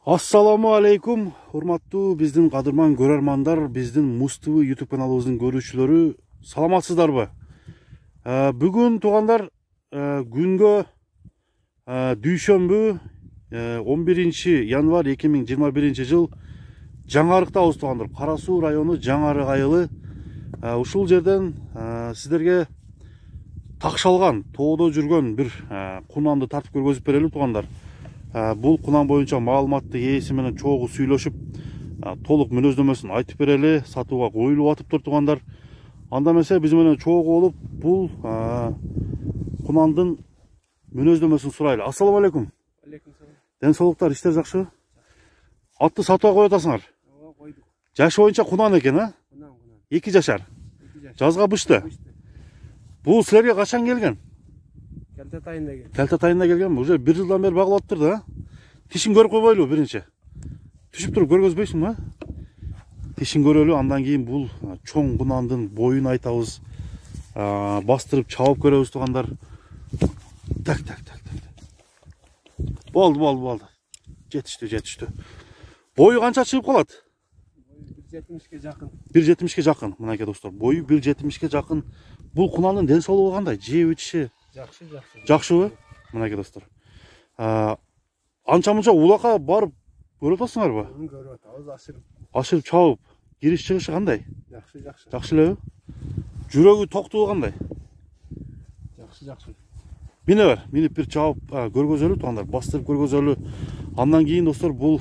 Assalamu алейкум, урматтуу биздин кадырман көрөрмандар, биздин Муз ТВ YouTube каналыбыздын көрүүчүлөрү, саламатсыздарбы? Бүгүн туугандар, күнгө дүйшөмбү 11 январь 2021 жыл Жаңарыктабыз туугандар. Кара Суу району Жаңарык айылы. Ушул жерден сиздерге такшалган, тоодо жүргөн бир кунанды тартып көргөзүп берели туугандар. Бул кунан боюнча маалыматты ээси менен чогуу сүйлөшүп, толук мүнөздөмөсүн айтып берели, сатууга коюлуп атыптыр туугандар. Анда эмесе биз менен чогуу болуп, бул кунандын мүнөздөмөсүн сурайлы. Ассаламу алейкум. Алейкум салам. Ден соолуктар, иштер жакшыбы? Атты сатууга коюп атасыңар? Койдук. Жашы боюнча кунан экен, а? Кунан. 2 жашар. Жазга бышты. Бул силерге качан келген? Келтет айында келген. Келтет айында келген. Уже 1 жылдан бери багылып атыптыр да. Тишин көрүп койбойлу биринчи. Түшүп туруп көргөзбөйсүңбү? Тишин көрөлү, андан кийин бул чоң кунандын боюн айтабыз. Бастырып чабып көрөбүз туугандар. Так. Болду. Жетиштүү. Бою канча чыгып калат? 170ке жакын. 170ке жакын. Мынакей достор, бою 170ке жакын. Бул кунандын ден соолугу кандай? Жеп ичиши жакшыбы? Мынакей достор. Анча-мунча улакка барып көрүп атасыңарбы? Көрүп атабыз, Ашырып чабып, кириш чыгышы кандай? Жакшы. Жакшы элеби? Жүрөгү токтугу кандай? Жакшы. Мине бер, минип бир чабып көргөзөлү туугандар, бастырып көргөзөлү. Андан кийин достор, бул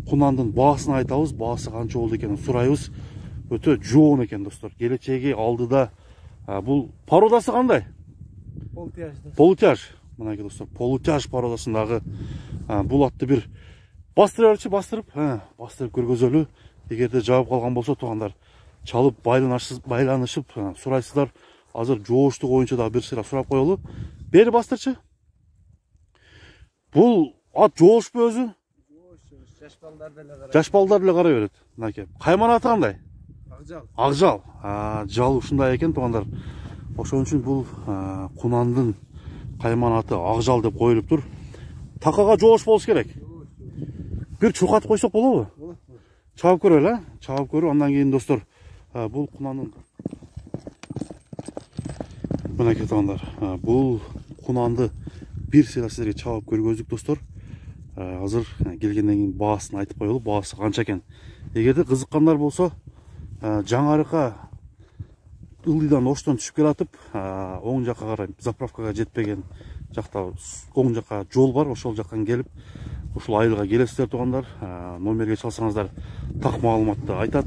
кунандын баасын айтабыз, баасы канча болду экенин сурайбыз. Өтө жоон экен достор. Келечеги алдыда. Бул породасы кандай? Полутяж. Мынакей достор, полутяж породасындагы бул атты бир бастырып көргөзөлү. Эгерде жабып калган болсо туугандар, чалып байланышып сурайсыздар. Азыр жооштук боюнча да бир сыйра сурап коелу. Бери бастырчы. Бул ат жоошпу өзү? Жаш балдар деле карай берет. Мынакей. Кайман аты кандай? Акжал. Жал ушундай экен туугандар. Ошон үчүн бул кунандын кайман аты Акжал деп коюлуптур. Такага жоош болуш керек. Бир чуркатып койсок болобу? Болот. Чабып көрөлү, а? Чабып көрүп, андан кийин достор, бул кунандын мынакей туугандар, бул кунанды бир сыйра сиздерге чабып көргөздүк достор. Азыр келгенден кийин баасын айтып коелу, баасы канча экен. Эгерде кызыккандар болсо, Жаңарыкка ылдыйдан оштон түшүп келатып, оң жакка карай заправкага жетпеген жакта оң жакка жол бар, ошол жактан келип, ушул айылга келесиздер туугандар. Номерге чалсаңыздар так маалыматты айтат.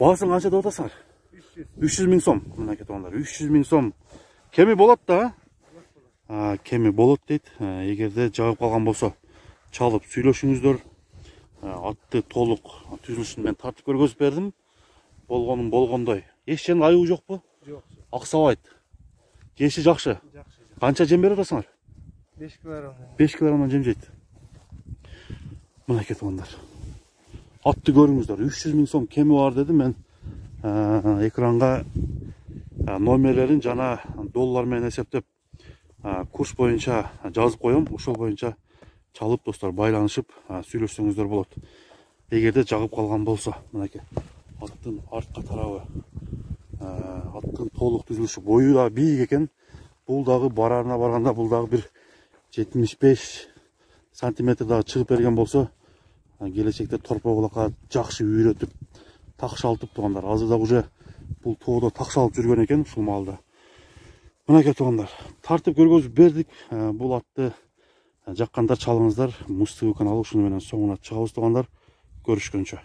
Баасын канча деп атасыңар? 300 000 сом. Мынакей туугандар, 300 000 сом. Кеми болот да? Кеми болот дейт. Эгерде жабып калган болсо, чалып сүйлөшүңүздөр. Атты толук түзүлүшүн мен тартып көргөзүп бердим. Болгонун болгондой. Эшчен аюу жокпу? Жок. Аксабайт. Жеши жакшы. Канча жем берип атасыңар? 5 кг. 5 кг жем жейт. Мынакей туугандар. Атты көрүңүздөр. 300 000 сом кеми бар деди. Мен экранга номерлерин жана доллар менен эсептеп курс боюнча жазып коем. Ошол боюнча чалып достор байланышып сүйлөшсөңүздөр болот. Эгерде жагып калган болсо, мынакей аттын артка тарабы, аттын толук түзүлүшү, бою да бийик экен. Бул дагы барарына барганда бул дагы бир 75 сантиметр дагы чыгып берген болсо, келечекте торпо булакка жакшы үйрөтүп, такшалтып туугандар. Азыр да уже бул тоодо такшалып жүргөн экен ушул маалда. Мынакей туугандар, тартып көргөзүп бердик. Бул атты жаккандар чалыңыздар. Муз ТВ каналы ушуну менен соңуна чыгабыз туугандар. Көрүшкөнчө.